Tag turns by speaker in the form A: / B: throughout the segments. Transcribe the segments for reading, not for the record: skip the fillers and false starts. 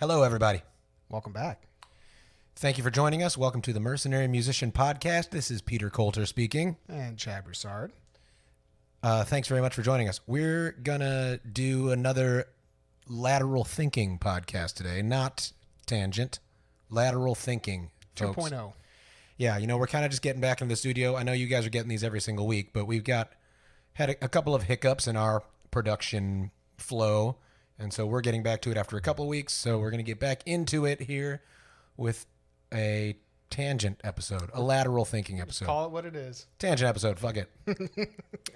A: Hello, everybody.
B: Welcome back.
A: Thank you for joining us. Welcome to the Mercenary Musician Podcast. This is Peter Coulter speaking.
B: And Chad Broussard.
A: Thanks very much for joining us. We're going to do another Lateral Thinking podcast today. Not Tangent. Lateral Thinking, folks.
B: 2.0.
A: Yeah, we're kind of just getting back into the studio. I know you guys are getting these every single week, but we've had a couple of hiccups in our production flow. And so we're getting back to it after a couple of weeks. So we're going to get back into it here with a tangent episode, a lateral thinking episode.
B: Call it what it is.
A: Tangent episode, fuck it.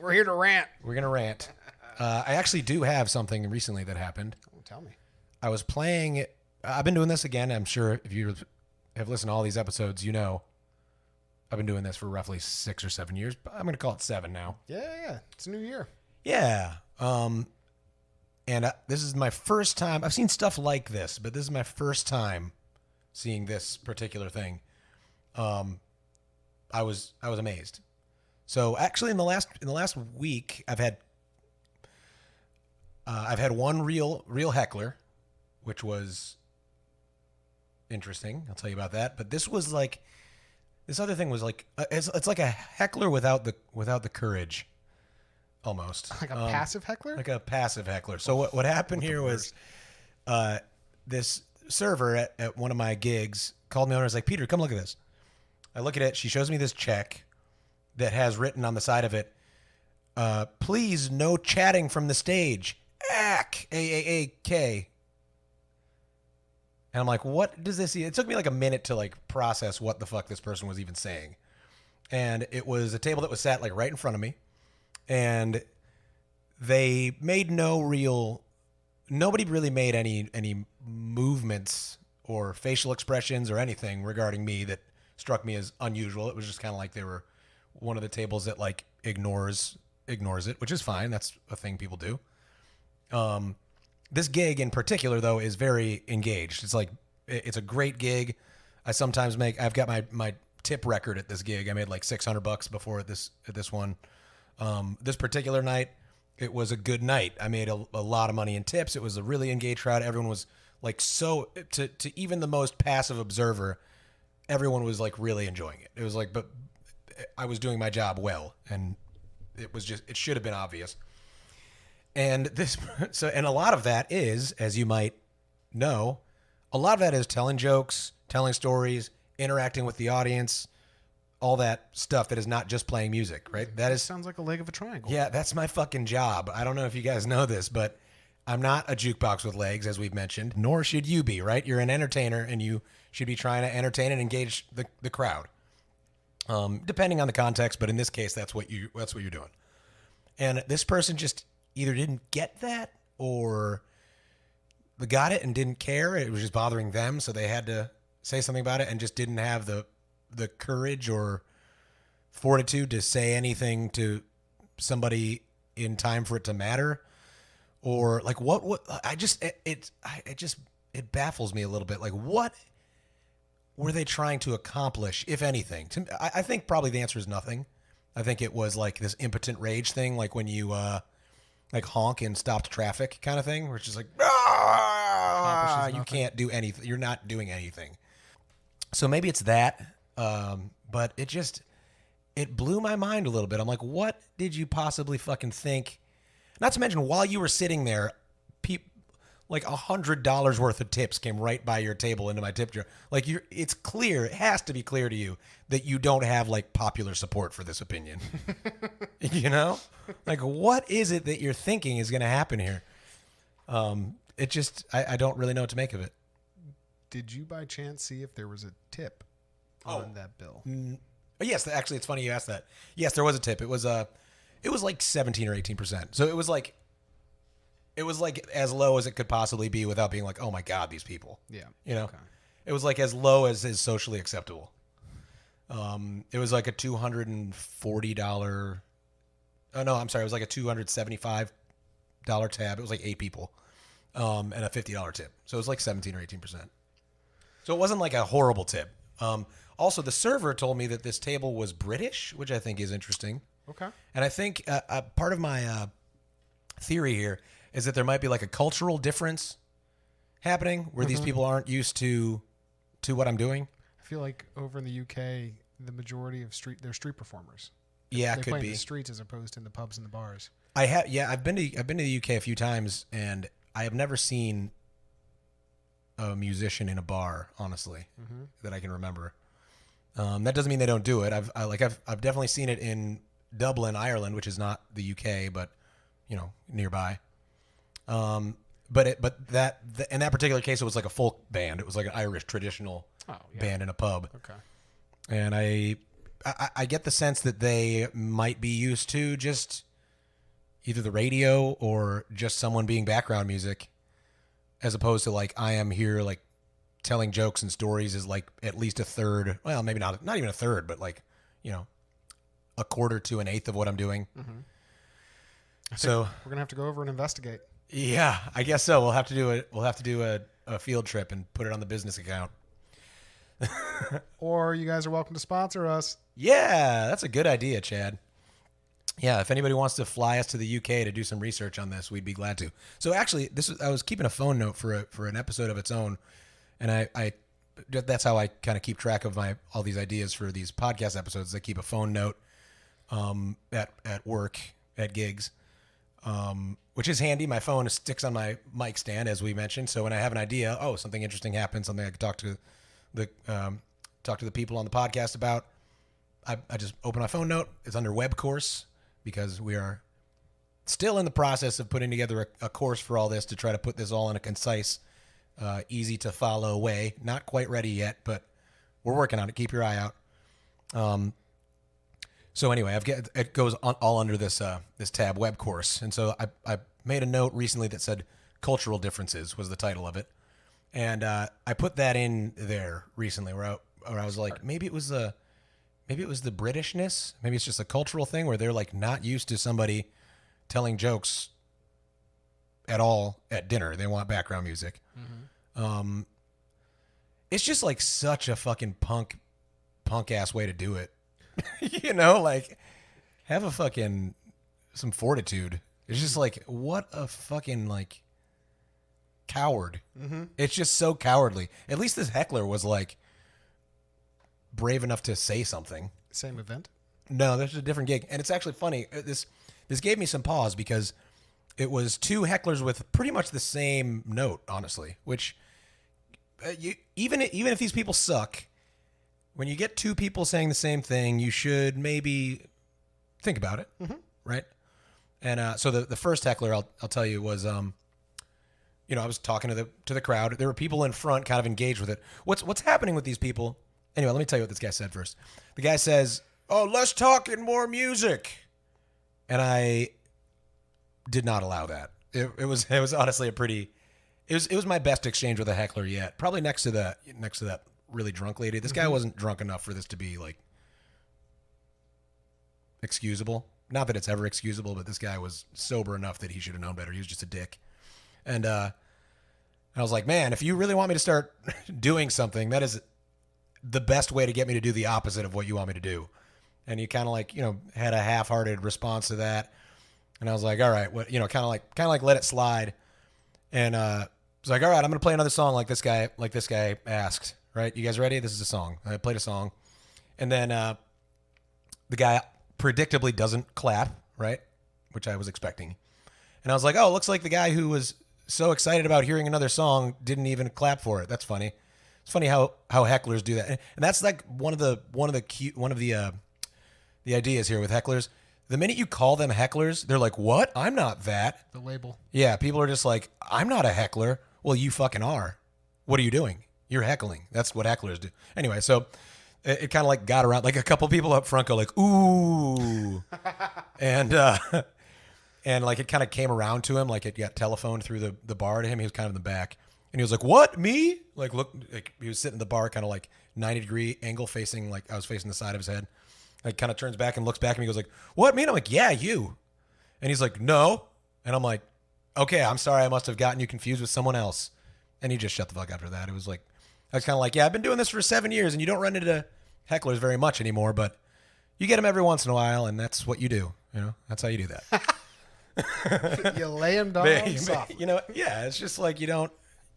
B: We're here to rant.
A: We're going to rant. I actually do have something recently that happened.
B: Oh, tell me.
A: I was playing, I've been doing this again. I'm sure if you have listened to all these episodes, you know I've been doing this for roughly 6 or 7 years, but I'm going to call it 7 now.
B: Yeah. It's a new year.
A: Yeah. And this is my first time. I've seen stuff like this, but this is my first time seeing this particular thing. I was amazed. So actually, in the last week, I've had one real heckler, which was interesting. I'll tell you about that. But this other thing was like it's like a heckler without the courage. Almost
B: Like a passive heckler?
A: Like a passive heckler. So what happened here was this server at one of my gigs called me over and was like, Peter, come look at this. I look at it. She shows me this check that has written on the side of it, please, no chatting from the stage. AAK, A-A-A-K. And I'm like, what does this? It took me like a minute to like process what the fuck this person was even saying. And it was a table that was sat like right in front of me. And they made nobody really made any movements or facial expressions or anything regarding me that struck me as unusual. It was just kind of like they were one of the tables that like ignores it, which is fine. That's a thing people do. This gig in particular, though, is very engaged. It's a great gig. I've got my tip record at this gig. I made like $600 before at this one. This particular night, it was a good night. I made a lot of money in tips. It was a really engaged crowd. Everyone was like to even the most passive observer, everyone was like really enjoying it. It was like, but I was doing my job well, and it should have been obvious. And and a lot of that is, as you might know, a lot of that is telling jokes, telling stories, interacting with the audience. All that stuff that is not just playing music, right? That
B: sounds like a leg of a triangle.
A: Yeah, that's my fucking job. I don't know if you guys know this, but I'm not a jukebox with legs, as we've mentioned, nor should you be, right? You're an entertainer, and you should be trying to entertain and engage the crowd, depending on the context. But in this case, that's what you're doing. And this person just either didn't get that, or they got it and didn't care. It was just bothering them, so they had to say something about it, and just didn't have the courage or fortitude to say anything to somebody in time for it to matter. Or like it baffles me a little bit. Like, what were they trying to accomplish, if anything? I think probably the answer is nothing. I think it was like this impotent rage thing, like when you like honk in stopped traffic kind of thing, where it's just like, you can't do anything. You're not doing anything. So maybe it's that. But it blew my mind a little bit. I'm like, what did you possibly fucking think? Not to mention, while you were sitting there, like $100 worth of tips came right by your table into my tip jar. Like, it's clear, it has to be clear to you that you don't have like popular support for this opinion. Like, what is it that you're thinking is going to happen here? I don't really know what to make of it.
B: Did you by chance see if there was a tip on that bill?
A: Yes, actually, it's funny you asked that. Yes, there was a tip. It was like 17 or 18%. So it was like as low as it could possibly be without being like, oh my God, these people.
B: Yeah.
A: Okay. It was like as low as is socially acceptable. It was like a $240. Oh no, I'm sorry. It was like a $275 tab. It was like 8 people, and a $50 tip. So it was like 17 or 18%. So it wasn't like a horrible tip. Also, the server told me that this table was British, which I think is interesting.
B: Okay.
A: And I think part of my theory here is that there might be like a cultural difference happening where these people aren't used to what I'm doing.
B: I feel like over in the UK, the majority of they're street performers.
A: Yeah,
B: They
A: could
B: play
A: be.
B: in the streets as opposed to in the pubs and the bars.
A: I've been to the UK a few times, and I have never seen a musician in a bar, honestly, that I can remember. That doesn't mean they don't do it. I've definitely seen it in Dublin, Ireland, which is not the UK, but nearby. But in that particular case, it was like a folk band. It was like an Irish traditional band in a pub.
B: Okay.
A: And I get the sense that they might be used to just either the radio or just someone being background music, as opposed to like I am here like telling jokes and stories is like at least a third. Well, maybe not even a third, but like a quarter to an eighth of what I'm doing. So
B: we're gonna have to go over and investigate.
A: Yeah, I guess so. We'll have to do a field trip and put it on the business account.
B: Or you guys are welcome to sponsor us.
A: Yeah, that's a good idea, Chad. Yeah, if anybody wants to fly us to the UK to do some research on this, we'd be glad to. So actually, I was keeping a phone note for an episode of its own, and I that's how I kind of keep track of all these ideas for these podcast episodes. I keep a phone note at work at gigs, which is handy. My phone sticks on my mic stand, as we mentioned. So when I have an idea, something interesting happened, something I could talk to the people on the podcast about, I just open my phone note. It's under web course because we are still in the process of putting together a course for all this to try to put this all in a concise, easy to follow way. Not quite ready yet, but we're working on it. Keep your eye out. So anyway, it goes all under this tab, web course. And so I made a note recently that said cultural differences was the title of it. And I put that in there recently where I was like, maybe it was the Britishness. Maybe it's just a cultural thing where they're like not used to somebody telling jokes at all at dinner. They want background music. It's just like such a fucking punk ass way to do it. Like have a fucking some fortitude. It's just like, what a fucking like coward. It's just so cowardly. At least this heckler was like brave enough to say something.
B: Same event?
A: No, this is a different gig. And it's actually funny. This gave me some pause because it was two hecklers with pretty much the same note, honestly, which even if these people suck, when you get two people saying the same thing, you should maybe think about it, right? And so the first heckler, I'll tell you, was I was talking to the crowd. There were people in front kind of engaged with it. What's happening with these people? Anyway, let me tell you what this guy said first. The guy says, "Oh, less talk and more music," and I did not allow that. It was honestly it was my best exchange with a heckler yet. Probably next to that really drunk lady. This guy wasn't drunk enough for this to be like excusable. Not that it's ever excusable, but this guy was sober enough that he should have known better. He was just a dick. And I was like, man, if you really want me to start doing something, that is the best way to get me to do the opposite of what you want me to do. And you kind of like, had a half-hearted response to that. And I was like, all right, what, kind of like let it slide. And I was like, all right, I'm going to play another song like this guy asked, right? You guys ready? This is a song. I played a song. And then the guy predictably doesn't clap, right? Which I was expecting. And I was like, oh, it looks like the guy who was so excited about hearing another song didn't even clap for it. That's funny. It's funny how hecklers do that. And that's like one of the ideas here with hecklers. The minute you call them hecklers, they're like, what? I'm not that.
B: The label.
A: Yeah, people are just like, I'm not a heckler. Well, you fucking are. What are you doing? You're heckling. That's what hecklers do. Anyway, so it kind of like got around. Like a couple people up front go like, ooh. and like it kind of came around to him. Like it got telephoned through the bar to him. He was kind of in the back. And he was like, what, me? Like, look, like he was sitting in the bar kind of like 90-degree angle facing, like I was facing the side of his head. Like kind of turns back and looks back at me. He goes like, what, me? And I'm like, yeah, you. And he's like, no. And I'm like, okay, I'm sorry. I must have gotten you confused with someone else. And he just shut the fuck up after that. It was like, I was kind of like, yeah, I've been doing this for 7 years and you don't run into hecklers very much anymore, but you get them every once in a while and that's what you do. That's how you do that.
B: You lay them down softly.
A: Yeah, it's just like you don't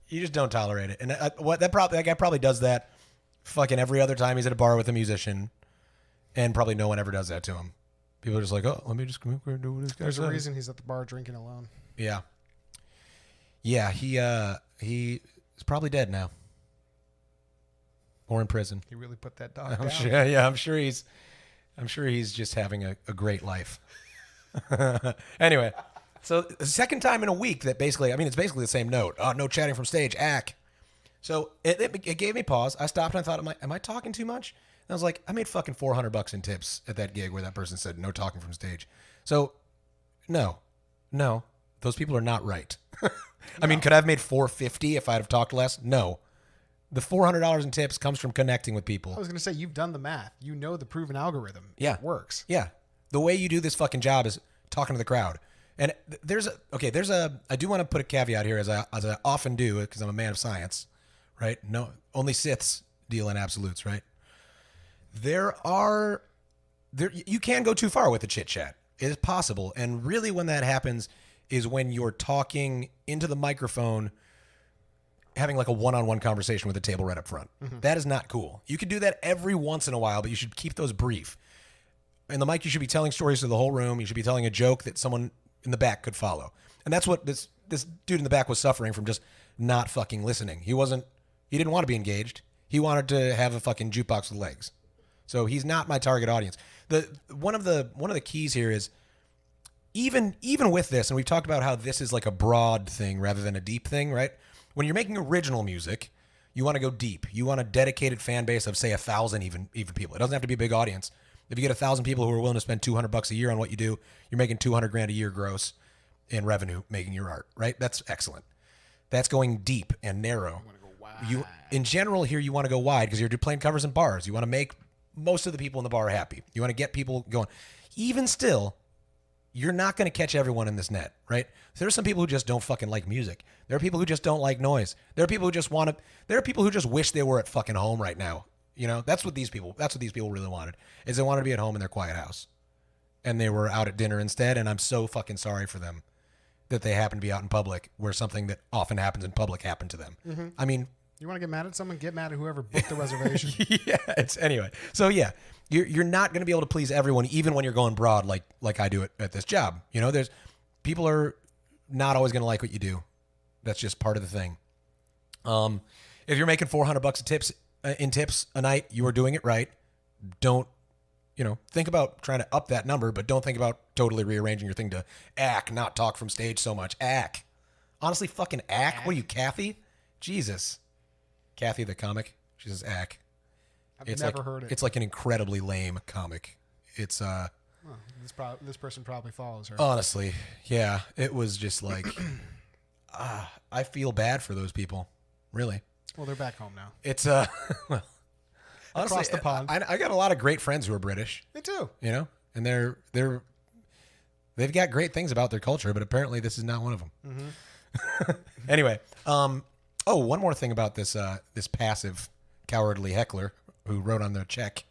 A: You just don't tolerate it. And that guy probably does that fucking every other time he's at a bar with a musician, and probably no one ever does that to him. People are just like, oh, let me just come over and do what this guy says.
B: There's a reason he's at the bar drinking alone.
A: Yeah. Yeah, he is probably dead now. Or in prison.
B: He really put that dog down.
A: Sure, yeah, I'm sure he's just having a great life. Anyway, so the second time in a week that basically, I mean, it's basically the same note. Oh, no chatting from stage, ack. So it gave me pause. I stopped and I thought, am I talking too much? And I was like, I made fucking $400 in tips at that gig where that person said no talking from stage. So, no, those people are not right. I mean, could I have made $450 if I'd have talked less? No. The $400 in tips comes from connecting with people.
B: I was going to say, you've done the math. You know the proven algorithm.
A: Yeah.
B: It works.
A: Yeah. The way you do this fucking job is talking to the crowd. And I do want to put a caveat here, as I often do, because I'm a man of science, right? No, only Siths deal in absolutes, right? You can go too far with the chit chat. It is possible. And really when that happens is when you're talking into the microphone, having like a one-on-one conversation with the table right up front. Mm-hmm. That is not cool. You could do that every once in a while, but you should keep those brief. In the mic, you should be telling stories to the whole room. You should be telling a joke that someone in the back could follow. And that's what this dude in the back was suffering from, just not fucking listening. He didn't want to be engaged. He wanted to have a fucking jukebox with legs. So he's not my target audience. One of the keys here is even with this, and we've talked about how this is like a broad thing rather than a deep thing, right? When you're making original music, you want to go deep. You want a dedicated fan base of, say, 1,000 even people. It doesn't have to be a big audience. If you get 1,000 people who are willing to spend $200 a year on what you do, you're making $200,000 a year gross in revenue making your art, right? That's excellent. That's going deep and narrow. In general here, you want to go wide because you're playing covers in bars. You want to make most of the people in the bar happy. You want to get people going. Even still, you're not going to catch everyone in this net, right? There are some people who just don't fucking like music. There are people who just don't like noise. There are people who just wish they were at fucking home right now. You know, that's what these people really wanted, is they wanted to be at home in their quiet house. And they were out at dinner instead, and I'm so fucking sorry for them that they happen to be out in public where something that often happens in public happened to them. Mm-hmm. I mean,
B: you want to get mad at someone? Get mad at whoever booked the reservation.
A: Yeah, anyway. So yeah, you're not going to be able to please everyone, even when you're going broad like I do at this job. You know, people are not always going to like what you do. That's just part of the thing. If you're making $400 in tips a night, you are doing it right. Don't, think about trying to up that number, but don't think about totally rearranging your thing to ack, not talk from stage so much. Ack. Honestly, fucking ack. What are you, Kathy? Jesus. Kathy the comic. She says ack.
B: I've never heard it.
A: It's like an incredibly lame comic. It's
B: this person probably follows her.
A: Honestly, yeah. It was just like I feel bad for those people. Really.
B: Well, they're back home now.
A: It's well, honestly,
B: across the pond.
A: I got a lot of great friends who are British.
B: Me too.
A: And they've got great things about their culture, but apparently this is not one of them. Mm-hmm. Anyway, one more thing about this passive, cowardly heckler who wrote on their check.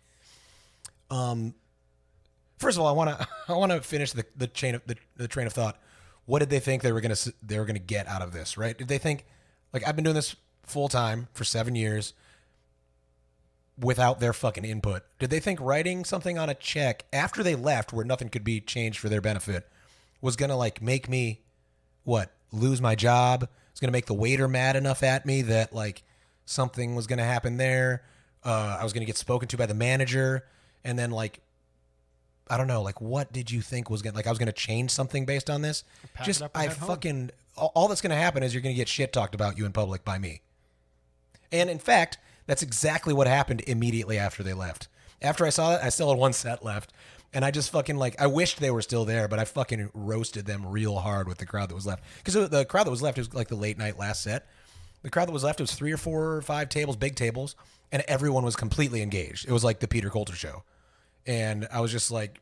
A: First of all, I want to finish the train of thought. What did they think they were gonna get out of this? Right? Did they think, like, I've been doing this full time for 7 years without their fucking input? Did they think writing something on a check after they left, where nothing could be changed for their benefit, was gonna like make me lose my job? It's gonna make the waiter mad enough at me that like something was gonna happen there. I was gonna get spoken to by the manager, and then like, I don't know, like, what did you think was I was gonna change something based on this? All that's gonna happen is you're gonna get shit talked about you in public by me. And in fact, that's exactly what happened immediately after they left. After I saw that, I still had one set left. And I just fucking I wished they were still there, but I fucking roasted them real hard with the crowd that was left. Because the crowd that was left was like the late night last set. The crowd that was left was 3 or 4 or 5 tables, big tables, and everyone was completely engaged. It was like the Peter Coulter show. And I was just like,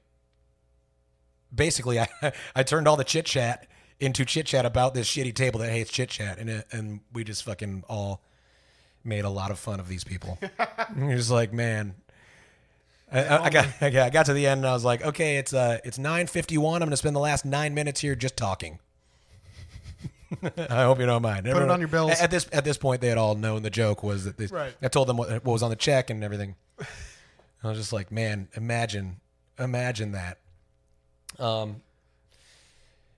A: basically, I turned all the chit chat into chit chat about this shitty table that hates chit chat. And we just fucking all made a lot of fun of these people. You're just like, man. I got to the end and I was like, okay, it's 9:51. I'm going to spend the last 9 minutes here just talking. I hope you don't mind.
B: Put it on your bills.
A: At this point, they had all known the joke was that this,
B: Right.
A: I told them what was on the check and everything. I was just like, man, imagine that.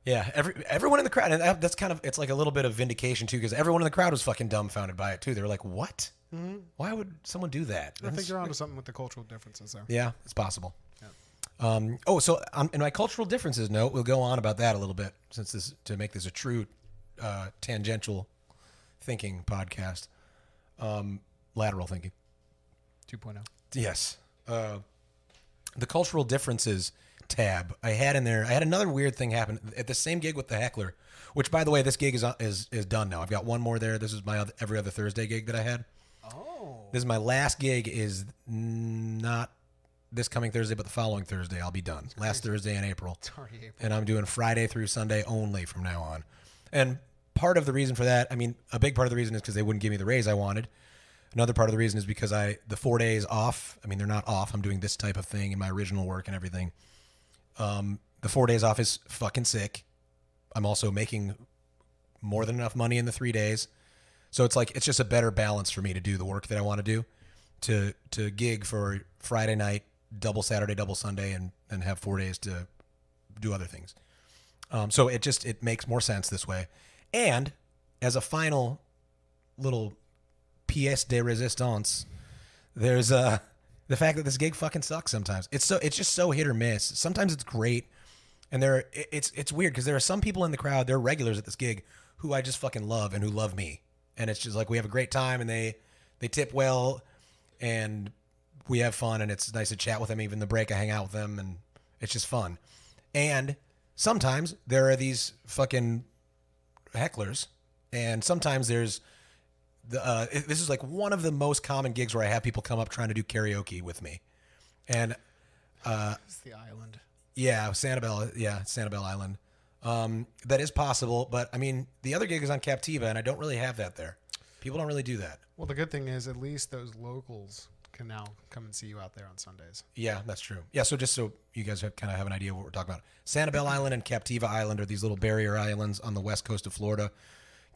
A: Yeah, everyone in the crowd, and that's kind of, it's like a little bit of vindication too, because everyone in the crowd was fucking dumbfounded by it too. They were like, "What? Mm-hmm. Why would someone do that?"
B: I think you're onto something with the cultural differences there.
A: Yeah, it's possible.
B: Yeah.
A: So in my cultural differences note, we'll go on about that a little bit, since this to make this a true tangential thinking podcast. Lateral thinking
B: 2.0.
A: Yes. The cultural differences tab I had in there. I had another weird thing happen at the same gig with the heckler, which, by the way, this gig is done now. I've got one more there. This is my every other Thursday gig that I had.
B: Oh.
A: This is my last gig. Is not this coming Thursday, but the following Thursday I'll be done. Last Thursday in April.
B: It's already April.
A: And I'm doing Friday through Sunday only from now on. And part of the reason for that, I mean, a big part of the reason is because they wouldn't give me the raise I wanted. Another part of the reason is because the 4 days off, I mean, they're not off. I'm doing this type of thing in my original work and everything. The 4 days off is fucking sick. I'm also making more than enough money in the 3 days. So it's like, it's just a better balance for me to do the work that I want to do, to gig for Friday night, double Saturday, double Sunday, and have 4 days to do other things. So it makes more sense this way. And as a final little pièce de résistance, there's the fact that this gig fucking sucks sometimes. It's just so hit or miss. Sometimes it's great, and it's weird because there are some people in the crowd, they're regulars at this gig, who I just fucking love and who love me, and it's just like we have a great time, and they tip well, and we have fun, and it's nice to chat with them. Even the break, I hang out with them, and it's just fun. And sometimes there are these fucking hecklers, and sometimes there's this is like one of the most common gigs where I have people come up trying to do karaoke with me. And
B: It's the island.
A: yeah, Sanibel Island. That is possible, but I mean, the other gig is on Captiva, and I don't really have that there. People don't really do that.
B: Well, the good thing is at least those locals can now come and see you out there on Sundays.
A: Yeah, that's true. Yeah, so just so you guys kind of have an idea of what we're talking about. Sanibel Island and Captiva Island are these little barrier islands on the west coast of Florida.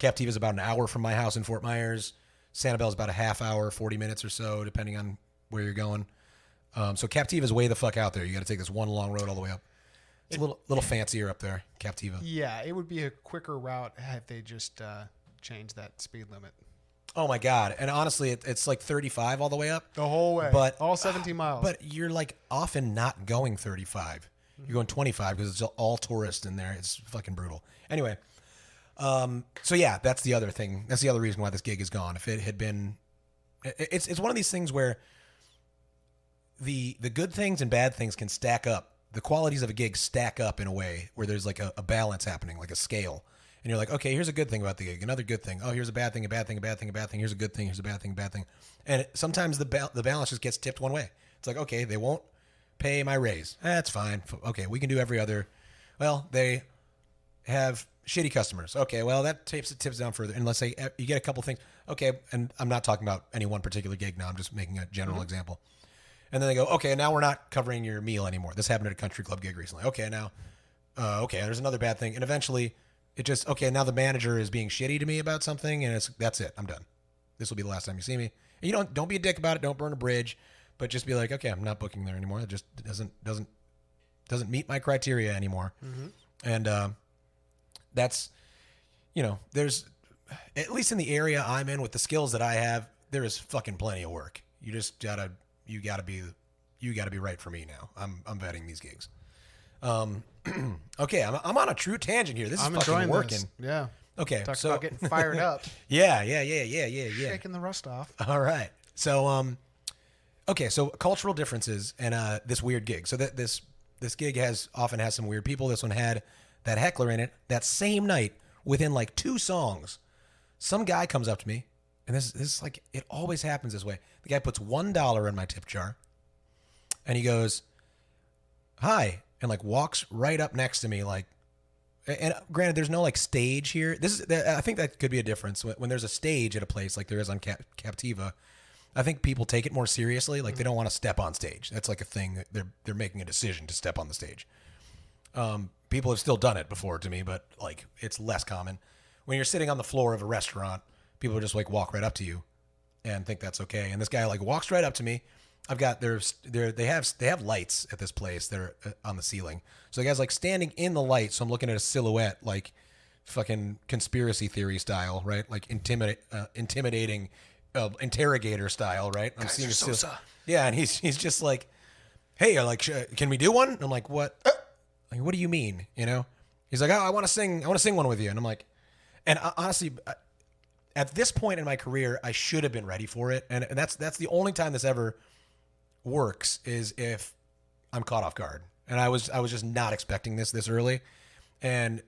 A: Captiva is about an hour from my house in Fort Myers. Sanibel is about a half hour, 40 minutes or so, depending on where you're going. So Captiva is way the fuck out there. You got to take this one long road all the way up. It's a little fancier up there, Captiva.
B: Yeah, it would be a quicker route if they just changed that speed limit.
A: Oh my God. And honestly, it's like 35 all the way up.
B: The whole way.
A: But
B: all 17 miles.
A: But you're like often not going 35. You're going 25 because it's all tourists in there. It's fucking brutal. Anyway. So yeah, that's the other thing. That's the other reason why this gig is gone. If it had been, it's one of these things where the good things and bad things can stack up. The qualities of a gig stack up in a way where there's like a balance happening, like a scale. And you're like, okay, here's a good thing about the gig. Another good thing. Oh, here's a bad thing, a bad thing, a bad thing, a bad thing. Here's a good thing. Here's a bad thing, a bad thing. And sometimes the balance just gets tipped one way. It's like, okay, they won't pay my raise. That's fine. Okay, we can do every other. Well, they have shitty customers. Okay, well, that tips down further. And let's say you get a couple things. Okay, and I'm not talking about any one particular gig now. I'm just making a general example. And then they go, okay, now we're not covering your meal anymore. This happened at a country club gig recently. Okay, now, okay, there's another bad thing. And eventually, it just, okay, now the manager is being shitty to me about something, and that's it. I'm done. This will be the last time you see me. And you don't be a dick about it. Don't burn a bridge, but just be like, okay, I'm not booking there anymore. It just doesn't meet my criteria anymore. Mm-hmm. And that's, there's, at least in the area I'm in with the skills that I have, there is fucking plenty of work. You just gotta be right for me now. I'm vetting these gigs. Okay, I'm on a true tangent here. This is fucking working.
B: This. Yeah.
A: Okay,
B: Talk about getting fired up.
A: Yeah.
B: Shaking the rust off.
A: All right. So okay, so cultural differences and this weird gig. So that this gig often has some weird people. This one had that heckler in it. That same night, within like 2 songs, some guy comes up to me, and this is like, it always happens this way. The guy puts $1 in my tip jar, and he goes, "Hi," and like walks right up next to me, like. And granted, there's no like stage here. I think that could be a difference when there's a stage at a place like there is on Captiva. I think people take it more seriously. Like they don't want to step on stage. That's like a thing. They're making a decision to step on the stage. People have still done it before to me, but like it's less common. when you're sitting on the floor of a restaurant, people just like walk right up to you and think that's okay. And this guy like walks right up to me. I've got they have lights at this place. They're on the ceiling. So the guy's like standing in the light. So I'm looking at a silhouette, like fucking conspiracy theory style, right? Like intimidating interrogator style, right? I'm seeing yeah, and he's just like, hey, like, can we do one? And I'm like, what? Like, what do you mean? You know? He's like, oh, I want to sing one with you. And I'm like, and honestly, at this point in my career, I should have been ready for it. And that's the only time this ever works is if I'm caught off guard. And I was just not expecting this early. And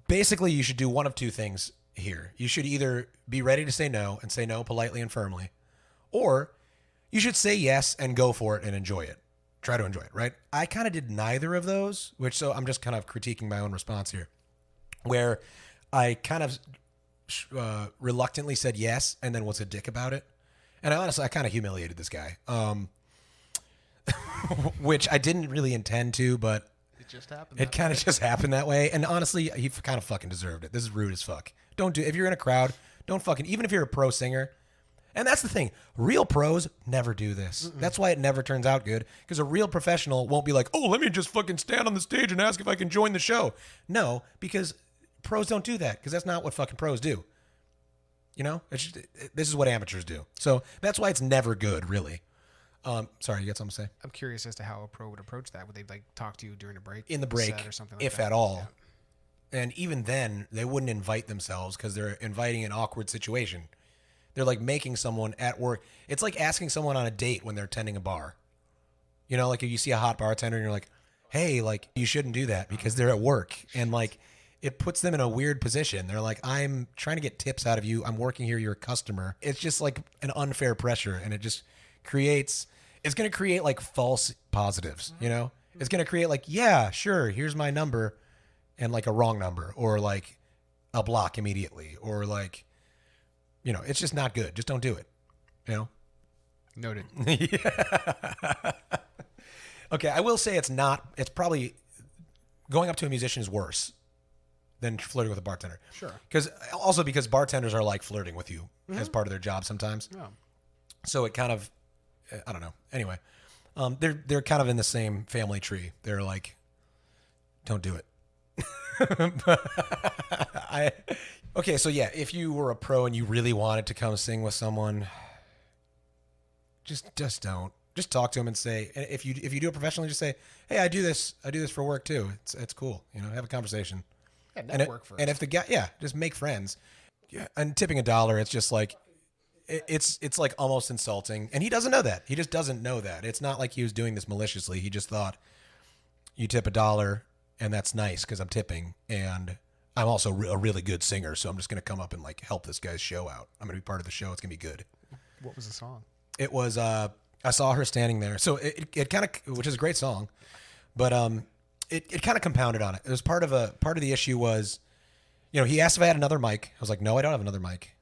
A: basically you should do one of two things here. You should either be ready to say no and say no politely and firmly, or you should say yes and go for it and enjoy it. Try to enjoy it, right? I kind of did neither of those, so I'm just kind of critiquing my own response here, where I kind of reluctantly said yes and then was a dick about it. And I kind of humiliated this guy, which I didn't really intend to, but
B: it just happened.
A: It kind of just happened that way. And honestly, he kind of fucking deserved it. This is rude as fuck. Don't do it. If you're in a crowd, don't fucking, even if you're a pro singer. And that's the thing. Real pros never do this. Mm-mm. That's why it never turns out good. Because a real professional won't be like, oh, let me just fucking stand on the stage and ask if I can join the show. No, because pros don't do that. Because that's not what fucking pros do. You know, this is what amateurs do. So that's why it's never good, really. Sorry, you got something to say?
B: I'm curious as to how a pro would approach that. Would they like talk to you during a break?
A: In the break,
B: or something like
A: if
B: that?
A: at all. Yeah. And even then, they wouldn't invite themselves because they're inviting an awkward situation. They're like making someone at work. It's like asking someone on a date when they're tending a bar. You know, like if you see a hot bartender and you're like, hey, like you shouldn't do that because they're at work. And like, it puts them in a weird position. They're like, I'm trying to get tips out of you. I'm working here. You're a customer. It's just like an unfair pressure. And it just it's going to create like false positives, you know? It's going to create like, yeah, sure, here's my number, and like a wrong number, or like a block immediately, or like, you know, it's just not good. Just don't do it, you know?
B: Noted.
A: Yeah. Okay, I will say it's probably, going up to a musician is worse than flirting with a bartender.
B: Sure.
A: Because bartenders are like flirting with you as part of their job sometimes.
B: Yeah.
A: So it kind of, I don't know. Anyway, they're kind of in the same family tree. They're like, don't do it. Okay, so yeah, if you were a pro and you really wanted to come sing with someone, just don't. Just talk to them and say, if you do it professionally, just say, hey, I do this for work too. It's cool. You know, have a conversation.
B: Yeah, network first.
A: And if the guy, just make friends. Yeah, and tipping $1, it's just like, it's like almost insulting. And he doesn't know that. He just doesn't know that. It's not like he was doing this maliciously. He just thought, you tip $1 and that's nice because I'm tipping. And I'm also a really good singer. So I'm just going to come up and like help this guy's show out. I'm going to be part of the show. It's going to be good.
B: What was the song?
A: It was, I saw her standing there. So it kind of, which is a great song, but it kind of compounded on it. It was part of the issue was, you know, he asked if I had another mic. I was like, no, I don't have another mic.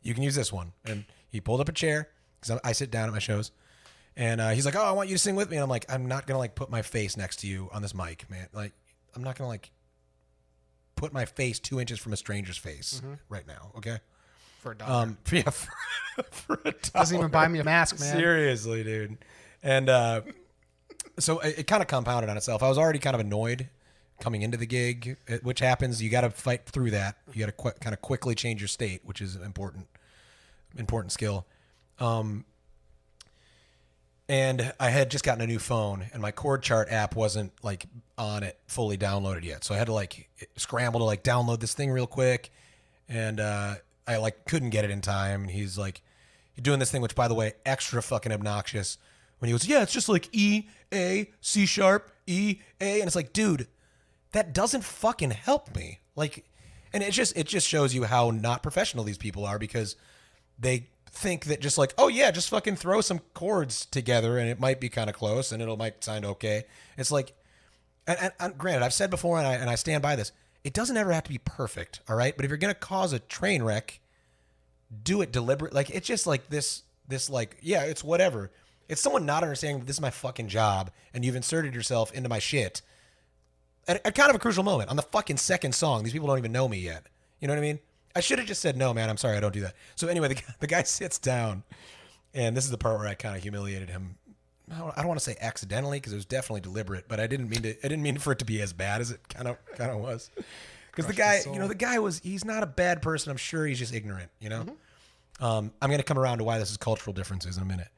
A: You can use this one. And he pulled up a chair because I sit down at my shows, and he's like, oh, I want you to sing with me. And I'm like, I'm not gonna like put my face next to you on this mic, man. Like, I'm not gonna like put my face 2 inches from a stranger's face right now. Okay.
B: For $1.
A: Yeah, for $1.
B: Doesn't even buy me a mask, man.
A: Seriously, dude. And so it kind of compounded on itself. I was already kind of annoyed coming into the gig, which happens. You got to fight through that. You got to kind of quickly change your state, which is an important skill. And I had just gotten a new phone, and my chord chart app wasn't like on it fully downloaded yet. So I had to like scramble to like download this thing real quick, and I like couldn't get it in time. And he's like, you're doing this thing, which by the way, extra fucking obnoxious. When he goes, yeah, it's just like E, A, C sharp, E, A. And it's like, dude, that doesn't fucking help me. Like, and it just shows you how not professional these people are, because they think that just like, oh yeah, just fucking throw some chords together and it might be kind of close and might sound okay. It's like, and granted, I've said before, and I stand by this, it doesn't ever have to be perfect, all right? But if you're going to cause a train wreck, do it deliberate. Like, it's just like this like, yeah, it's whatever. It's someone not understanding that this is my fucking job and you've inserted yourself into my shit. at kind of a crucial moment on the fucking second song. These people don't even know me yet. You know what I mean? I should have just said, no, man, I'm sorry, I don't do that. So anyway, the guy sits down, and this is the part where I kind of humiliated him. I don't want to say accidentally because it was definitely deliberate, but I didn't mean for it to be as bad as it kind of was. Because the guy he's not a bad person. I'm sure he's just ignorant, you know? I'm going to come around to why this is cultural differences in a minute.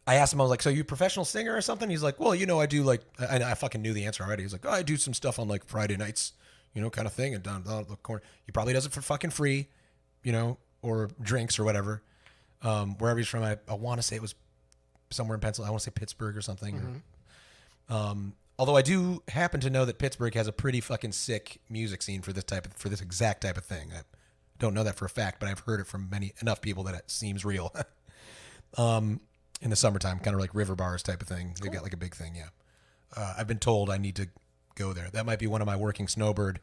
A: I asked him, I was like, so you a professional singer or something? He's like, well, you know, I do like, I fucking knew the answer already. He's like, oh, I do some stuff on like Friday nights, you know, kind of thing. And down the corner, he probably does it for fucking free, you know, or drinks or whatever. Wherever he's from, I want to say it was somewhere in Pennsylvania. I want to say Pittsburgh or something. Although I do happen to know that Pittsburgh has a pretty fucking sick music scene for this exact type of thing. I don't know that for a fact, but I've heard it from enough people that it seems real. In the summertime, kind of like river bars type of thing. They've got like a big thing, yeah. I've been told I need to go there. That might be one of my working snowbird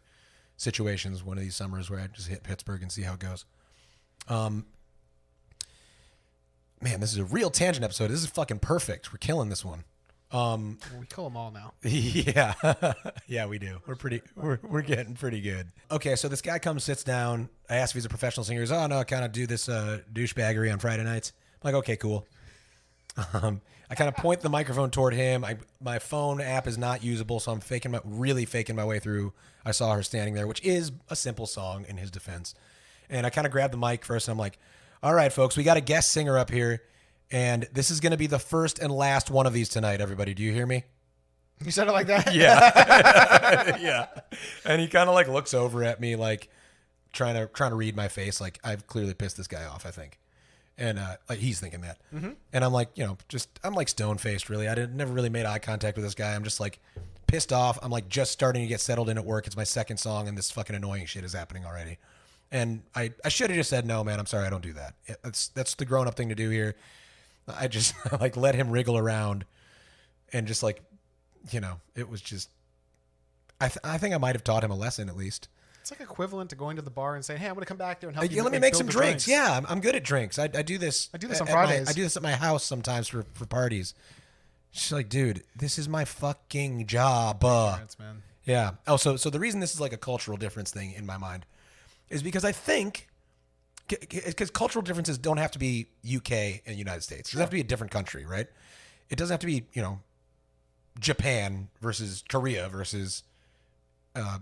A: situations one of these summers where I just hit Pittsburgh and see how it goes. Man, this is a real tangent episode. This is fucking perfect. We're killing this one.
B: We kill them all now.
A: Yeah. Yeah, we do. We're getting pretty good. Okay, so this guy comes, sits down. I asked if he's a professional singer. He's, oh, no, I kind of do this douchebaggery on Friday nights. I'm like, okay, cool. I kind of point the microphone toward him. My phone app is not usable, so I'm really faking my way through. I saw her standing there, which is a simple song in his defense. And I kind of grabbed the mic first, and I'm like, all right, folks, we got a guest singer up here, and this is going to be the first and last one of these tonight, everybody. Do you hear me?
B: You said it like that?
A: Yeah. Yeah. And he kind of like looks over at me, like trying to read my face. Like, I've clearly pissed this guy off, I think. And like he's thinking that. And I'm like, you know, I'm like stone faced, really. Never really made eye contact with this guy. I'm just like pissed off. I'm like just starting to get settled in at work. It's my second song, and this fucking annoying shit is happening already. And I should have just said, no, man, I'm sorry, I don't do that. That's the grown up thing to do here. I just like let him wriggle around, and just like, you know, it was just. I think I might have taught him a lesson at least.
B: It's like equivalent to going to the bar and saying, hey, I'm going to come back there and help you.
A: Let me make some drinks. Yeah, I'm good at drinks. I do this.
B: I do this on Fridays.
A: I do this at my house sometimes for parties. She's like, dude, this is my fucking job.
B: Parents, man.
A: Yeah. Oh, so the reason this is like a cultural difference thing in my mind is because I think, because cultural differences don't have to be UK and United States. It doesn't have to be a different country, right? It doesn't have to be, you know, Japan versus Korea versus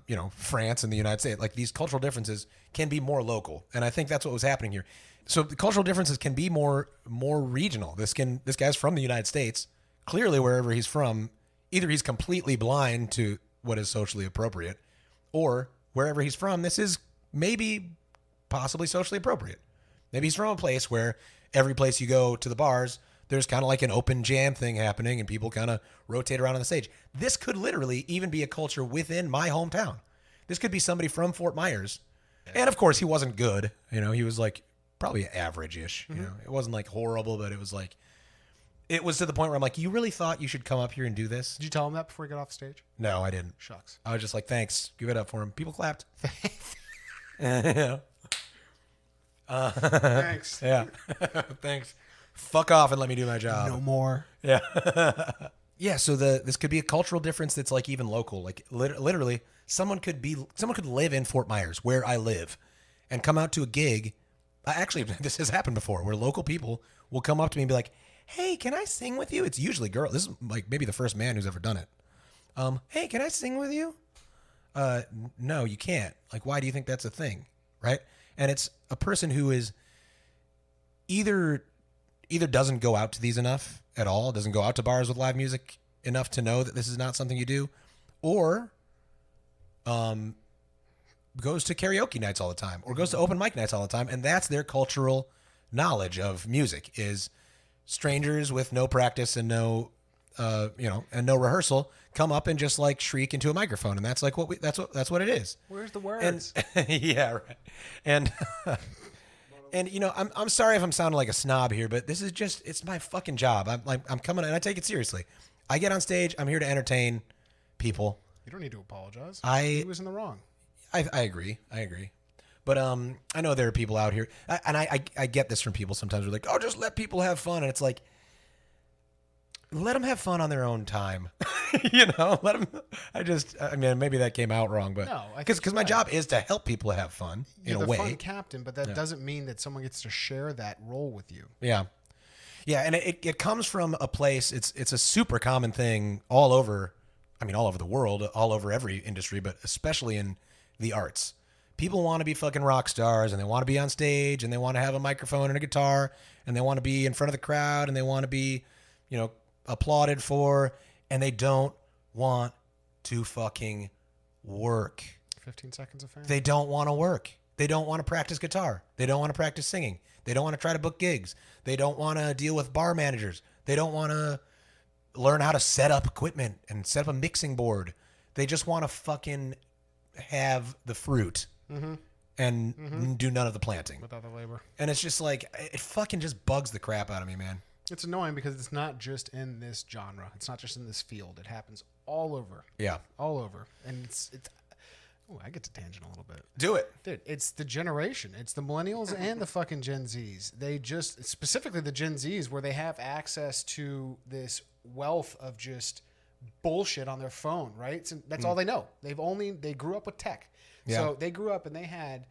A: you know, France and the United States. Like, these cultural differences can be more local, and I think that's what was happening here. So the cultural differences can be more regional. This guy's from the United States. Clearly, wherever he's from, either he's completely blind to what is socially appropriate, or wherever he's from, this is maybe possibly socially appropriate. Maybe he's from a place where every place you go to the bars, there's kind of like an open jam thing happening, and people kind of rotate around on the stage. This could literally even be a culture within my hometown. This could be somebody from Fort Myers. And of course, he wasn't good. You know, he was like probably average-ish. You know, it wasn't like horrible, but it was like, it was to the point where I'm like, you really thought you should come up here and do this?
B: Did you tell him that before he got off stage?
A: No, I didn't.
B: Shucks.
A: I was just like, thanks. Give it up for him. People clapped. Yeah.
B: Thanks.
A: Yeah. Thanks. Fuck off and let me do my job.
B: No more.
A: Yeah. Yeah, so this could be a cultural difference that's like even local. Like literally, someone could live in Fort Myers, where I live, and come out to a gig. Actually, this has happened before, where local people will come up to me and be like, "Hey, can I sing with you?" It's usually girl. This is like maybe the first man who's ever done it. Hey, can I sing with you? No, you can't. Like, why do you think that's a thing, right? And it's a person who is either doesn't go out to these enough at all, doesn't go out to bars with live music enough to know that this is not something you do, or goes to karaoke nights all the time, or goes to open mic nights all the time, and that's their cultural knowledge of music is strangers with no practice and no and no rehearsal come up and just like shriek into a microphone, and that's like that's what it is.
B: Where's the words?
A: And, yeah, right. And and you know, I'm sorry if I'm sounding like a snob here, but this is just, it's my fucking job. I'm coming, and I take it seriously. I get on stage. I'm here to entertain people.
B: You don't need to apologize.
A: He
B: was in the wrong.
A: I agree. But I know there are people out here, and I get this from people sometimes. We're like, oh, just let people have fun, and it's like, let them have fun on their own time. You know, let them. I mean, maybe that came out wrong, but
B: No,
A: because my job is to help people have fun
B: You're
A: in a
B: the
A: way.
B: fun captain, but that doesn't mean that someone gets to share that role with you.
A: Yeah. Yeah, and it comes from a place, it's a super common thing all over, I mean, all over the world, all over every industry, but especially in the arts. People want to be fucking rock stars, and they want to be on stage, and they want to have a microphone and a guitar, and they want to be in front of the crowd, and they want to be, you know, applauded for, and they don't want to fucking work.
B: 15 seconds of fame.
A: They don't want to work. They don't want to practice guitar. They don't want to practice singing. They don't want to try to book gigs. They don't want to deal with bar managers. They don't want to learn how to set up equipment and set up a mixing board. They just want to fucking have the fruit and do none of the planting.
B: Without the labor.
A: And it's just like, it fucking just bugs the crap out of me, man.
B: It's annoying because it's not just in this genre. It's not just in this field. It happens all over.
A: Yeah.
B: All over. And it's oh, I get to tangent a little bit.
A: Do it.
B: Dude, it's the generation. It's the millennials and the fucking Gen Zs. They just, specifically the Gen Zs, where they have access to this wealth of just bullshit on their phone, right? So that's all they know. They grew up with tech.
A: Yeah.
B: So they grew up and they had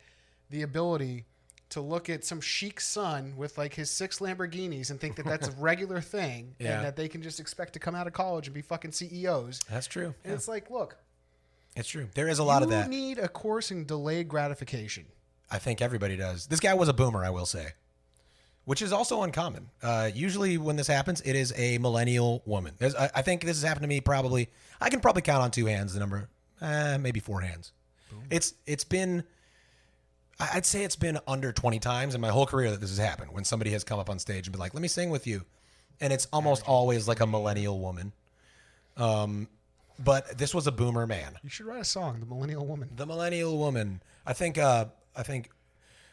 B: the ability to look at some chic son with like his 6 Lamborghinis and think that that's a regular thing and that they can just expect to come out of college and be fucking CEOs.
A: That's true.
B: And it's like, look.
A: It's true. There is a lot of that.
B: You need a course in delayed gratification.
A: I think everybody does. This guy was a boomer, I will say, which is also uncommon. Usually when this happens, it is a millennial woman. I think this has happened to me probably. I can probably count on 2 hands the number, maybe 4 hands. Boom. It's been, I'd say it's been under 20 times in my whole career that this has happened, when somebody has come up on stage and been like, let me sing with you. And it's almost always like a millennial woman. But this was a boomer man.
B: You should write a song, The Millennial Woman.
A: The Millennial Woman. I think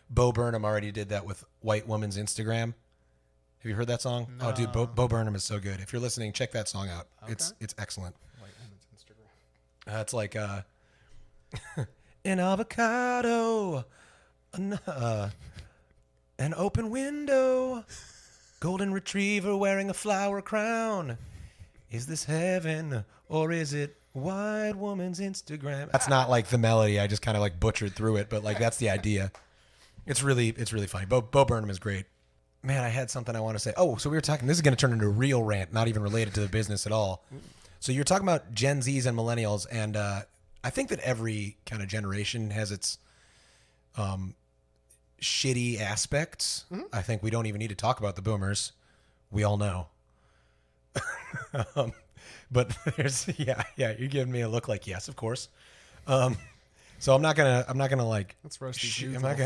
A: Bo Burnham already did that with White Woman's Instagram. Have you heard that song? No. Oh, dude, Bo Burnham is so good. If you're listening, check that song out. Okay. It's excellent.
B: White Woman's Instagram.
A: It's like an avocado, an open window, golden retriever wearing a flower crown. Is this heaven or is it White Woman's Instagram? That's not like the melody. I just kind of like butchered through it, but like that's the idea. It's really funny. Bo Burnham is great. Man, I had something I want to say. Oh, so we were talking, this is going to turn into a real rant, not even related to the business at all. So you're talking about Gen Zs and millennials, and I think that every kind of generation has its shitty aspects. Mm-hmm. I think we don't even need to talk about the boomers. We all know. But there's you're giving me a look like yes, of course. So I'm not gonna like
B: let's roast these dudes.
A: I'm not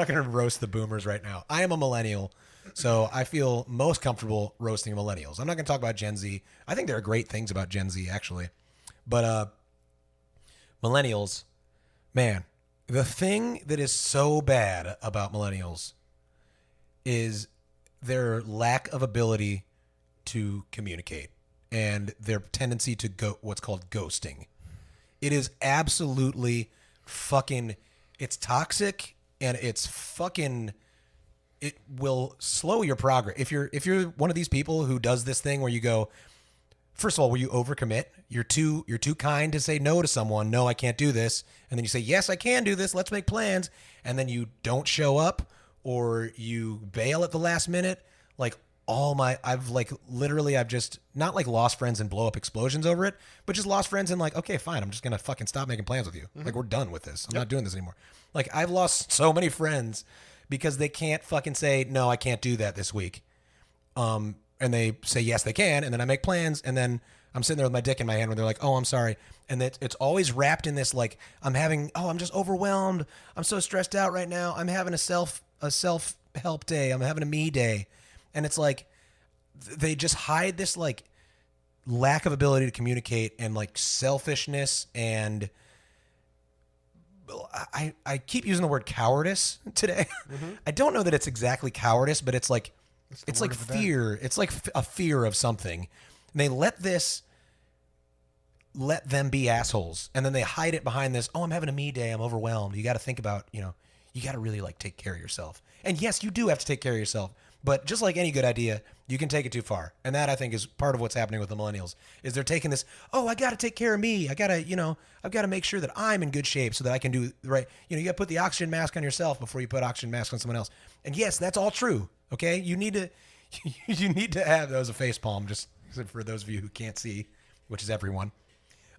A: gonna roast the boomers right now. I am a millennial, so I feel most comfortable roasting millennials. I'm not gonna talk about Gen Z. I think there are great things about Gen Z actually, but millennials, man, the thing that is so bad about millennials is their lack of ability to communicate and their tendency to go what's called ghosting. It is absolutely fucking, it's toxic and it's fucking, it will slow your progress. If you're one of these people who does this thing where you go, first of all, will you overcommit? You're too kind to say no to someone. No, I can't do this. And then you say, yes, I can do this. Let's make plans. And then you don't show up or you bail at the last minute. Like I've just not like lost friends and blow up explosions over it, but just lost friends and like, okay, fine. I'm just going to fucking stop making plans with you. Mm-hmm. Like we're done with this. I'm not doing this anymore. Like I've lost so many friends because they can't fucking say, no, I can't do that this week. And they say, yes, they can. And then I make plans. And then I'm sitting there with my dick in my hand where they're like, oh, I'm sorry. And it's always wrapped in this, like I'm just overwhelmed. I'm so stressed out right now. I'm having a self-help day. I'm having a me day. And it's like they just hide this like lack of ability to communicate and like selfishness. And I keep using the word cowardice today. Mm-hmm. I don't know that it's exactly cowardice, but it's like fear. It's like a fear of something. And they let them be assholes. And then they hide it behind this, oh, I'm having a me day. I'm overwhelmed. You got to think about, you got to really like take care of yourself. And yes, you do have to take care of yourself. But just like any good idea, you can take it too far. And that, I think, is part of what's happening with the millennials, is they're taking this, oh, I got to take care of me. I got to, I've got to make sure that I'm in good shape so that I can do the right. You got to put the oxygen mask on yourself before you put oxygen mask on someone else. And yes, that's all true. Okay. You need to have, that was a face palm, just for those of you who can't see, which is everyone.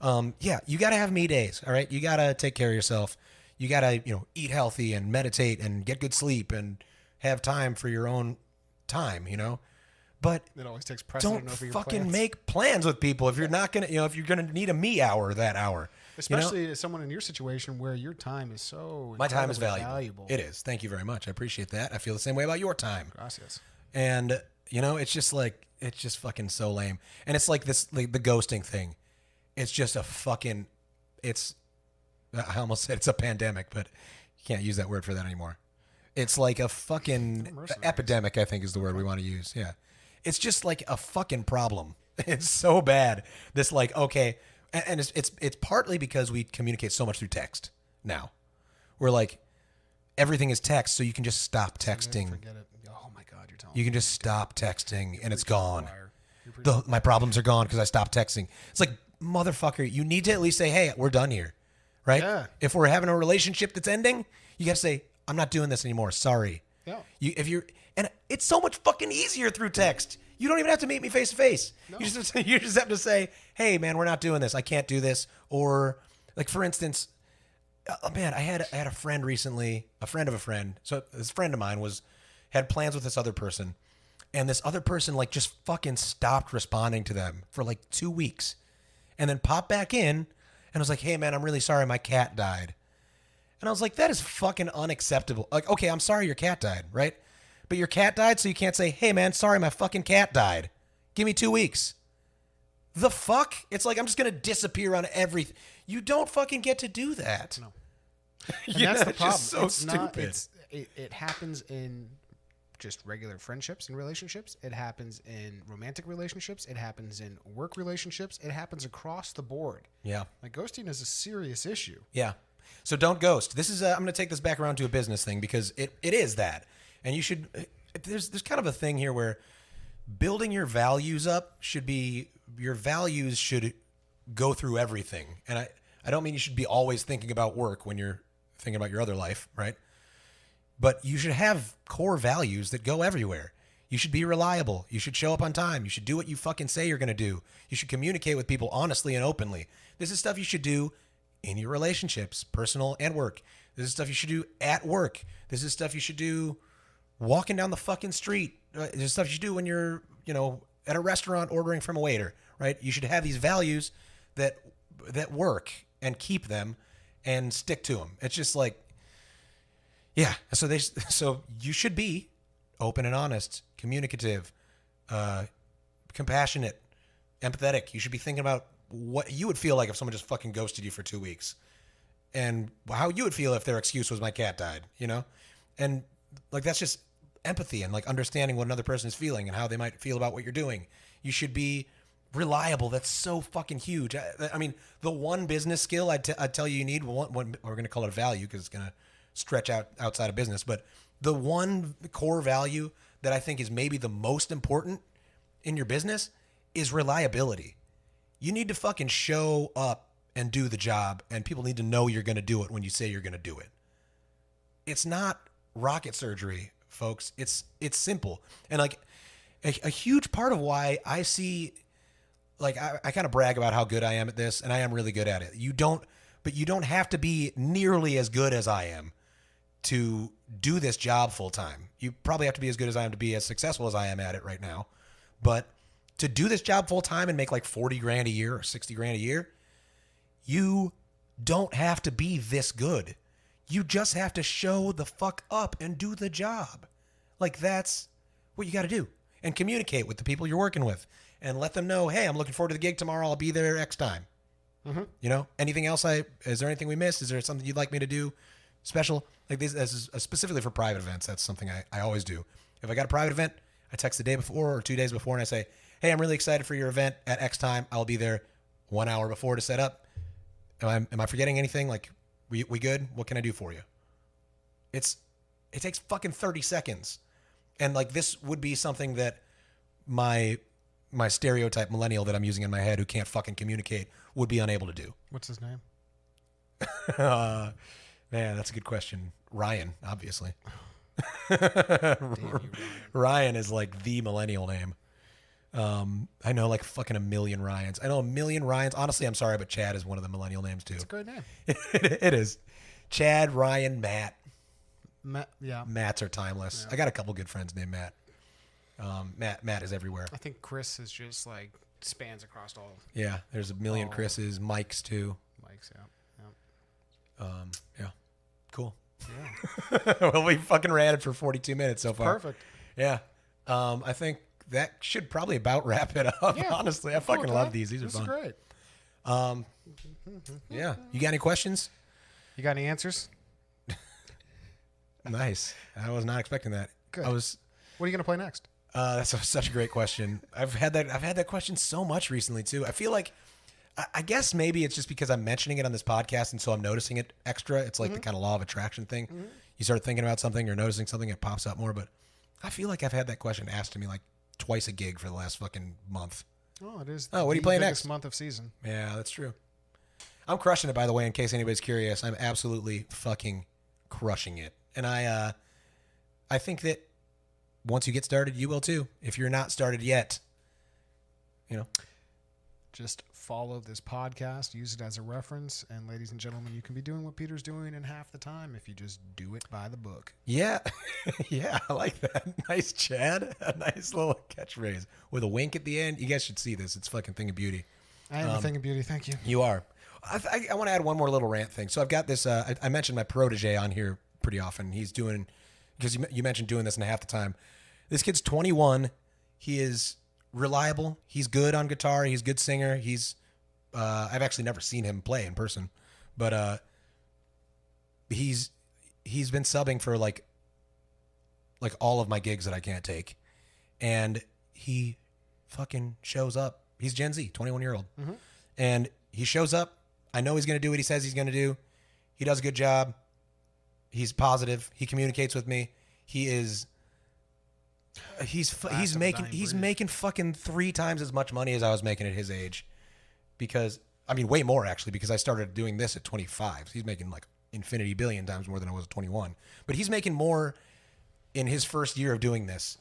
A: You got to have me days. All right. You got to take care of yourself. You got to, eat healthy and meditate and get good sleep and have time for your own time, but
B: it always takes precedent
A: don't
B: over your
A: fucking
B: plans.
A: make plans with people if you're not going to, if you're going to need a me hour that hour.
B: Especially as someone in your situation where your time is so
A: my time is
B: valuable.
A: It is. Thank you very much. I appreciate that. I feel the same way about your time.
B: Gracias.
A: And, it's just like, it's just fucking so lame. And it's like this, like the ghosting thing. It's just a fucking, I almost said it's a pandemic, but you can't use that word for that anymore. It's like a fucking epidemic, I think is the word we want to use. Yeah. It's just like a fucking problem. It's so bad. This like, okay. And it's partly because we communicate so much through text now. We're like, everything is text, so you can just stop texting.
B: Forget it. Oh my God, you're telling
A: You
B: me.
A: can just stop texting and it's gone.
B: You're
A: My problems are gone because I stopped texting. It's like, motherfucker, you need to at least say, hey, we're done here. Right?
B: Yeah.
A: If we're having a relationship that's ending, you got to say, I'm not doing this anymore. Sorry.
B: Yeah.
A: And it's so much fucking easier through text. You don't even have to meet me face to face. You just have to say, hey man, we're not doing this. I can't do this. Or like, for instance, oh man, I had a friend recently, a friend of a friend. So this friend of mine had plans with this other person, and this other person like just fucking stopped responding to them for like 2 weeks, and then popped back in and was like, hey man, I'm really sorry, my cat died. And I was like, that is fucking unacceptable. Like, okay, I'm sorry your cat died, right? But your cat died, so you can't say, hey man, sorry, my fucking cat died. Give me 2 weeks. The fuck? It's like, I'm just going to disappear on everything. You don't fucking get to do that.
B: No. And that's the problem.
A: It's so stupid.
B: It happens in just regular friendships and relationships. It happens in romantic relationships. It happens in work relationships. It happens across the board.
A: Yeah.
B: Like, ghosting is a serious issue.
A: Yeah. So don't ghost. This is I'm going to take this back around to a business thing, because it is that. And you should, there's kind of a thing here where building your values up your values should go through everything. And I don't mean you should be always thinking about work when you're thinking about your other life, right? But you should have core values that go everywhere. You should be reliable. You should show up on time. You should do what you fucking say you're going to do. You should communicate with people honestly and openly. This is stuff you should do in your relationships, personal and work. This is stuff you should do at work. This is stuff you should do walking down the fucking street. This is stuff you should do when you're, at a restaurant ordering from a waiter, right? You should have these values that work and keep them and stick to them. It's just like, yeah. So you should be open and honest, communicative, compassionate, empathetic. You should be thinking about what you would feel like if someone just fucking ghosted you for 2 weeks, and how you would feel if their excuse was my cat died, and like, that's just empathy and like understanding what another person is feeling and how they might feel about what you're doing. You should be reliable. That's so fucking huge. I mean, the one business skill I'd tell you need, one, we're going to call it a value because it's going to stretch outside of business, but the one core value that I think is maybe the most important in your business is reliability. You need to fucking show up and do the job, and people need to know you're going to do it when you say you're going to do it. It's not rocket surgery, folks. It's simple. And like a huge part of why I see, like, I kind of brag about how good I am at this, and I am really good at it. You don't have to be nearly as good as I am to do this job full time. You probably have to be as good as I am to be as successful as I am at it right now. But to do this job full time and make like 40 grand a year or 60 grand a year, you don't have to be this good. You just have to show the fuck up and do the job. Like, that's what you got to do. And communicate with the people you're working with and let them know, hey, I'm looking forward to the gig tomorrow. I'll be there X time. Mm-hmm. Anything else? Is there anything we missed? Is there something you'd like me to do special? Like, this is specifically for private events. That's something I always do. If I got a private event, I text the day before or 2 days before and I say, hey, I'm really excited for your event at X time. I'll be there 1 hour before to set up. Am I forgetting anything? Like, we good? What can I do for you? It takes fucking 30 seconds. And like this would be something that my stereotype millennial that I'm using in my head who can't fucking communicate would be unable to do.
B: What's his name?
A: Man, that's a good question. Ryan, obviously.
B: Damn you, Ryan.
A: Ryan is like the millennial name. I know like fucking a million Ryans. I know a million Ryans. Honestly, I'm sorry, but Chad is one of the millennial names too.
B: It's a great name.
A: It is. Chad, Ryan, Matt.
B: Yeah.
A: Matts are timeless.
B: Yeah.
A: I got a couple good friends named Matt. Matt is everywhere.
B: I think Chris is just like spans across all
A: Yeah, there's a million Chris's, Mike's too.
B: Mike's. Yeah.
A: Yeah, cool.
B: Yeah.
A: Well, we fucking ranted for 42 minutes so far.
B: Perfect.
A: Yeah. I think that should probably about wrap it up.
B: Yeah.
A: Honestly, I fucking love these. These are fun.
B: Great.
A: Yeah. You got any questions?
B: You got any answers?
A: Nice. I was not expecting that.
B: Good.
A: I was.
B: What are you gonna play next?
A: That's such a great question. I've had that question so much recently too. I feel like, I guess maybe it's just because I'm mentioning it on this podcast, and so I'm noticing it extra. It's like the kind of law of attraction thing. You start thinking about something or noticing something, it pops up more. But I feel like I've had that question asked to me like twice a gig for the last fucking month.
B: Oh, it is.
A: Oh, what are you playing next?
B: Month of season.
A: Yeah, that's true. I'm crushing it, by the way, in case anybody's curious. I'm absolutely fucking crushing it. And I think once you get started, you will too. If you're not started yet,
B: Just follow this podcast, use it as a reference, and ladies and gentlemen, you can be doing what Peter's doing in half the time if you just do it by the book.
A: Yeah. Yeah, I like that. Nice, Chad. A nice little catchphrase with a wink at the end. You guys should see this. It's fucking thing of beauty.
B: I am a thing of beauty. Thank you.
A: You are. I want to add one more little rant thing. So I've got this. I mentioned my protege on here pretty often. He's doing, because you mentioned doing this in half the time. This kid's 21. He is reliable. He's good on guitar. He's a good singer. He's I've actually never seen him play in person, but he's been subbing for like all of my gigs that I can't take, and he fucking shows up. He's Gen Z, 21-year-old, and he shows up. I know he's going to do what he says he's going to do. He does a good job. He's positive. He communicates with me. He's making fucking 3 times as much money as I was making at his age, because I mean way more actually, because I started doing this at 25. He's making like infinity billion times more than I was at 21. But he's making more in his first year of doing this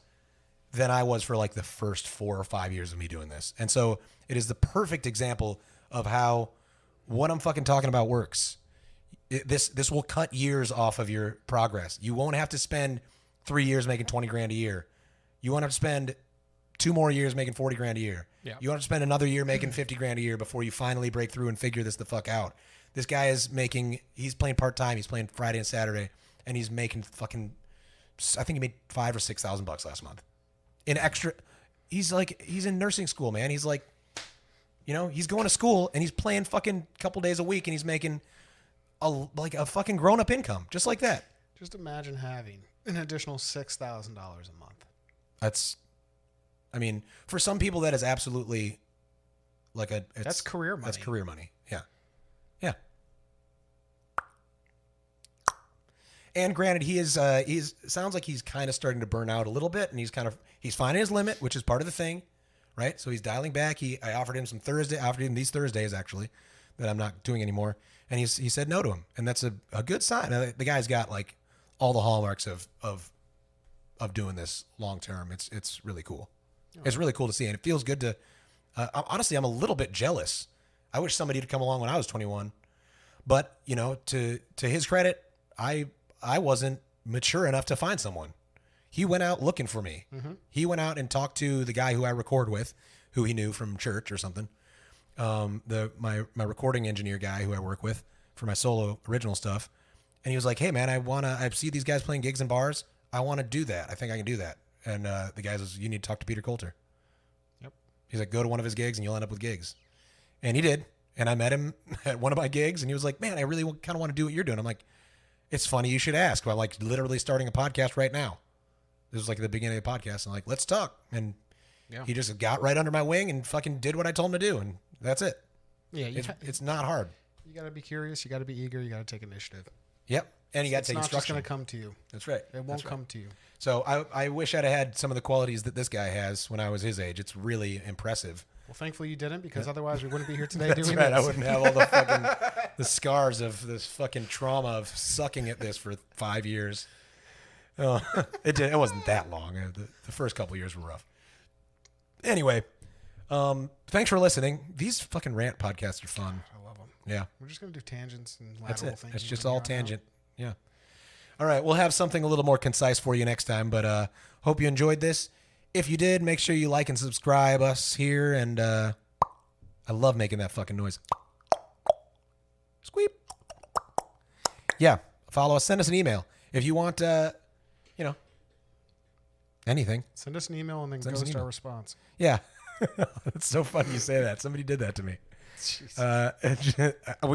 A: than I was for like the first 4 or 5 years of me doing this. And so it is the perfect example of how what I'm fucking talking about works. This will cut years off of your progress. You won't have to spend 3 years making 20 grand a year. You won't have to spend 2 more years making 40 grand a year.
B: Yeah.
A: You won't have to spend another year making 50 grand a year before you finally break through and figure this the fuck out. This guy he's playing part-time. He's playing Friday and Saturday, and he's making fucking, I think he made $5,000 or $6,000 last month. In extra, he's in nursing school, man. He's like, he's going to school and he's playing fucking couple days a week, and he's making a fucking grown-up income just like that.
B: Just imagine having an additional $6,000 a month.
A: That's, I mean, for some people that is absolutely like
B: that's career money.
A: That's career money. Yeah. Yeah. And granted, he's sounds like he's kind of starting to burn out a little bit, and he's finding his limit, which is part of the thing, right? So he's dialing back. I offered him these Thursdays actually that I'm not doing anymore, and he said no to him, and that's a good sign. The guy's got like all the hallmarks of doing this long term. It's really cool. Oh. It's really cool to see, and it feels good to. Honestly, I'm a little bit jealous. I wish somebody had come along when I was 21, but to his credit, I wasn't mature enough to find someone. He went out looking for me. Mm-hmm. He went out and talked to the guy who I record with, who he knew from church or something. My recording engineer guy who I work with for my solo original stuff. And he was like, hey man, I see these guys playing gigs in bars. I want to do that. I think I can do that. And the guy says, you need to talk to Peter Coulter.
B: Yep. He's
A: like, go to one of his gigs and you'll end up with gigs. And he did. And I met him at one of my gigs, and he was like, man, I really kind of want to do what you're doing. I'm like, it's funny you should ask. I'm like literally starting a podcast right now. This was like the beginning of the podcast. I'm like, let's talk. And he just got right under my wing and fucking did what I told him to do. And that's it.
B: Yeah.
A: It's not hard.
B: You got to be curious. You got to be eager. You got to take initiative.
A: Yep. And you got to
B: It's
A: take
B: not just
A: instruction.
B: going to come to you.
A: That's right.
B: It won't come to you.
A: So I wish I'd have had some of the qualities that this guy has when I was his age. It's really impressive.
B: Well, thankfully you didn't, because otherwise we wouldn't be here today
A: That's
B: doing
A: right.
B: this.
A: I wouldn't have all the fucking the scars of this fucking trauma of sucking at this for 5 years. Oh, it wasn't that long. The first couple years were rough. Anyway, thanks for listening. These fucking rant podcasts are fun.
B: I love them.
A: Yeah.
B: We're just going to do tangents and
A: That's
B: lateral
A: it.
B: thinking.
A: It's just
B: from
A: all
B: here on out.
A: tangent. Yeah. All right. We'll have something a little more concise for you next time, but hope you enjoyed this. If you did, make sure you like and subscribe us here. And I love making that fucking noise. Squeep. Yeah. Follow us. Send us an email. If you want, anything.
B: Send us an email and then
A: Send us an
B: ghost our
A: email.
B: response.
A: Yeah. It's so funny you say that. Somebody did that to me.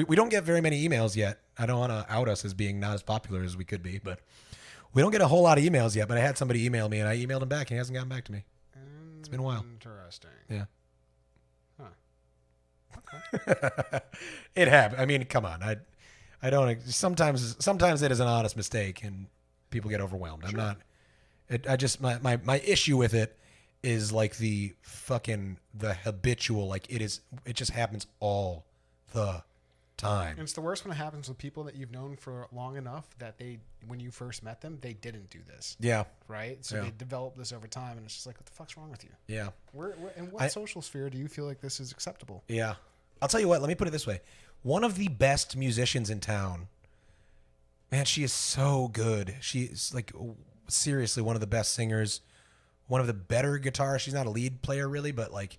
A: We don't get very many emails yet. I don't want to out us as being not as popular as we could be, but we don't get a whole lot of emails yet. But I had somebody email me, and I emailed him back, and he hasn't gotten back to me. It's been a while.
B: Interesting.
A: Yeah.
B: Huh.
A: It happened. I mean, come on. I don't. Sometimes it is an honest mistake, and people get overwhelmed. I'm not. I just my issue with it is like the habitual. Like it just happens all the time.
B: And it's the worst when it happens with people that you've known for long enough that when you first met them, they didn't do this.
A: Yeah.
B: Right? So
A: Yeah.
B: they develop this over time, and it's just like, what the fuck's wrong with you?
A: Yeah.
B: In what social sphere do you feel like this is acceptable?
A: Yeah. I'll tell you what, let me put it this way. One of the best musicians in town, man, she is so good. She is like seriously one of the best singers, one of the better guitarists. She's not a lead player really, but like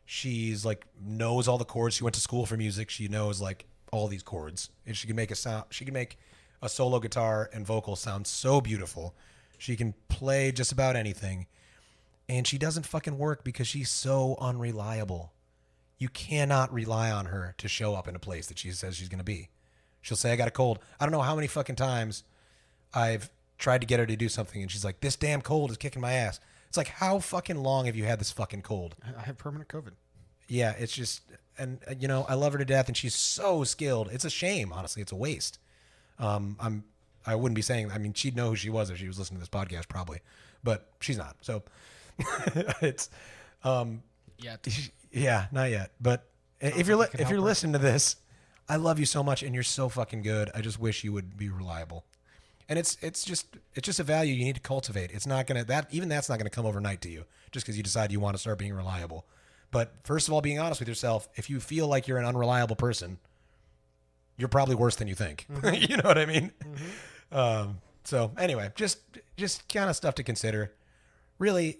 A: she's like knows all the chords. She went to school for music. She knows like all these chords. And she can make a solo guitar and vocal sound so beautiful. She can play just about anything. And she doesn't fucking work because she's so unreliable. You cannot rely on her to show up in a place that she says she's going to be. She'll say, I got a cold. I don't know how many fucking times I've tried to get her to do something, and she's like, this damn cold is kicking my ass. It's like, how fucking long have you had this fucking cold?
B: I have permanent COVID.
A: Yeah, it's just, and I love her to death, and she's so skilled. It's a shame, honestly. It's a waste. I wouldn't be saying, I mean, she'd know who she was if she was listening to this podcast, probably, but she's not. So it's, yeah, not yet. But if you're listening to this, I love you so much, and you're so fucking good. I just wish you would be reliable. And it's just a value you need to cultivate. It's not gonna that's not gonna come overnight to you just because you decide you want to start being reliable. But first of all, being honest with yourself. If you feel like you're an unreliable person, you're probably worse than you think. Mm-hmm. You know what I mean? Mm-hmm. So anyway, just kind of stuff to consider. Really,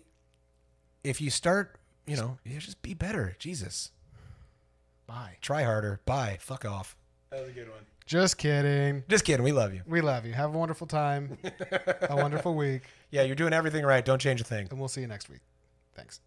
A: if you start, you just be better. Jesus.
B: Bye.
A: Try harder. Bye. Fuck off. That was a good one.
B: Just kidding.
A: Just kidding. We love you.
B: We love you. Have a wonderful time. A wonderful week.
A: Yeah, you're doing everything right. Don't change a thing.
B: And we'll see you next week. Thanks.